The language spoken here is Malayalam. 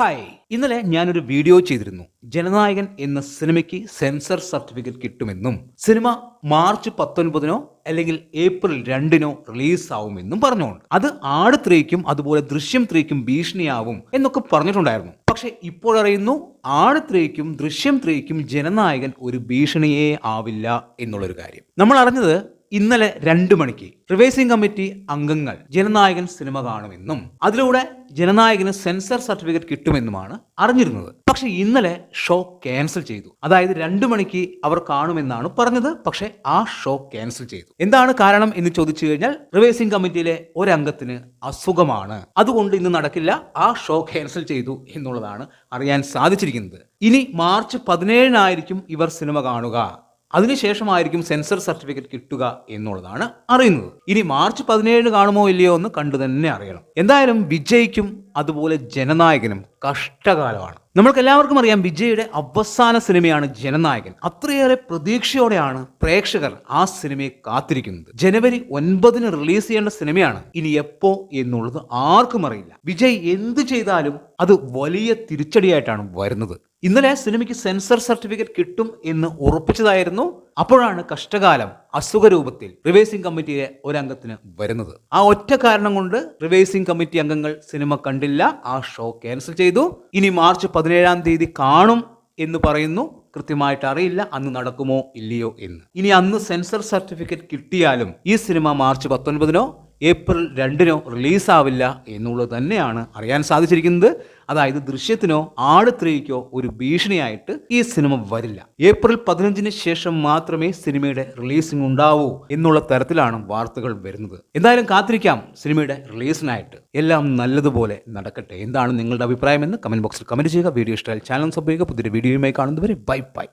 ഹായ്, ഇന്നലെ ഞാനൊരു വീഡിയോ ചെയ്തിരുന്നു. ജനനായകൻ എന്ന സിനിമയ്ക്ക് സെൻസർ സർട്ടിഫിക്കറ്റ് കിട്ടുമെന്നും സിനിമ മാർച്ച് 19 അല്ലെങ്കിൽ ഏപ്രിൽ 2 റിലീസ് ആവുമെന്നും പറഞ്ഞുകൊണ്ട് അത് ആട് 3ക്കും അതുപോലെ ദൃശ്യം 3ക്കും ഭീഷണിയാവും എന്നൊക്കെ പറഞ്ഞിട്ടുണ്ടായിരുന്നു. പക്ഷെ ഇപ്പോഴറിയുന്നു ആട് 3ക്കും ദൃശ്യം 3ക്കും ജനനായകൻ ഒരു ഭീഷണിയേ ആവില്ല എന്നുള്ളൊരു കാര്യം. നമ്മൾ അറിഞ്ഞത് ഇന്നലെ 2 മണിക്ക് റിവൈസിംഗ് കമ്മിറ്റി അംഗങ്ങൾ ജനനായകൻ സിനിമ കാണുമെന്നും അതിലൂടെ ജനനായകന് സെൻസർ സർട്ടിഫിക്കറ്റ് കിട്ടുമെന്നുമാണ് അറിഞ്ഞിരുന്നത്. പക്ഷെ ഇന്നലെ ഷോ ക്യാൻസൽ ചെയ്തു. അതായത് 2 മണിക്ക് അവർ കാണുമെന്നാണ് പറഞ്ഞത്. പക്ഷെ ആ ഷോ ക്യാൻസൽ ചെയ്തു. എന്താണ് കാരണം എന്ന് ചോദിച്ചു കഴിഞ്ഞാൽ റിവൈസിംഗ് കമ്മിറ്റിയിലെ ഒരംഗത്തിന് അസുഖമാണ്, അതുകൊണ്ട് ഇന്ന് നടക്കില്ല, ആ ഷോ ക്യാൻസൽ ചെയ്തു എന്നുള്ളതാണ് അറിയാൻ സാധിച്ചിരിക്കുന്നത്. ഇനി മാർച്ച് 17 ഇവർ സിനിമ കാണുക, അതിനുശേഷമായിരിക്കും സെൻസർ സർട്ടിഫിക്കറ്റ് കിട്ടുക എന്നുള്ളതാണ് അറിയുന്നത്. ഇനി മാർച്ച് 17 കാണുമോ ഇല്ലയോ എന്ന് കണ്ടു തന്നെ അറിയണം. എന്തായാലും വിജയ്ക്കും അതുപോലെ ജനനായകനും കഷ്ടകാലമാണ്. നമ്മൾക്ക് എല്ലാവർക്കും അറിയാം, വിജയുടെ അവസാന സിനിമയാണ് ജനനായകൻ. അത്രയേറെ പ്രതീക്ഷയോടെയാണ് പ്രേക്ഷകർ ആ സിനിമയെ കാത്തിരിക്കുന്നത്. ജനുവരി 9 റിലീസ് ചെയ്യേണ്ട സിനിമയാണ്. ഇനി എപ്പോ എന്നുള്ളത് ആർക്കും അറിയില്ല. വിജയ് എന്ത് ചെയ്താലും അത് വലിയ തിരിച്ചടിയായിട്ടാണ് വരുന്നത്. ഇന്നലെ സിനിമയ്ക്ക് സെൻസർ സർട്ടിഫിക്കറ്റ് കിട്ടും എന്ന് ഉറപ്പിച്ചതായിരുന്നു. അപ്പോഴാണ് കഷ്ടകാലം അസുഖരൂപത്തിൽ റിവൈസിംഗ് കമ്മിറ്റിയിലെ ഒരംഗത്തിന് വരുന്നത്. ആ ഒറ്റ കാരണം കൊണ്ട് റിവൈസിംഗ് കമ്മിറ്റി അംഗങ്ങൾ സിനിമ കണ്ടില്ല, ആ ഷോ ക്യാൻസൽ ചെയ്തു. ഇനി മാർച്ച് 17 കാണും എന്ന് പറയുന്നു. കൃത്യമായിട്ട് അറിയില്ല അന്ന് നടക്കുമോ ഇല്ലയോ എന്ന്. ഇനി അന്ന് സെൻസർ സർട്ടിഫിക്കറ്റ് കിട്ടിയാലും ഈ സിനിമ മാർച്ച് 19 ഏപ്രിൽ 2 റിലീസാവില്ല എന്നുള്ളത് തന്നെയാണ് അറിയാൻ സാധിച്ചിരിക്കുന്നത്. അതായത് ദൃശ്യത്തിനോ ആട് 3ക്കോ ഒരു ഭീഷണിയായിട്ട് ഈ സിനിമ വരില്ല. ഏപ്രിൽ 15 ശേഷം മാത്രമേ സിനിമയുടെ റിലീസിംഗ് ഉണ്ടാവൂ എന്നുള്ള തരത്തിലാണ് വാർത്തകൾ വരുന്നത്. എന്തായാലും കാത്തിരിക്കാം സിനിമയുടെ റിലീസിനായിട്ട്. എല്ലാം നല്ലതുപോലെ നടക്കട്ടെ. എന്താണ് നിങ്ങളുടെ അഭിപ്രായം എന്ന് കമന്റ് ബോക്സിൽ കമന്റ് ചെയ്യുക. വീഡിയോ ഇഷ്ടമായാൽ ചാനൽ സബ്സ്ക്രൈബ് ചെയ്യുക. പുതിയൊരു വീഡിയോയുമായി കാണുന്നതുവരെ ബൈ ബൈ.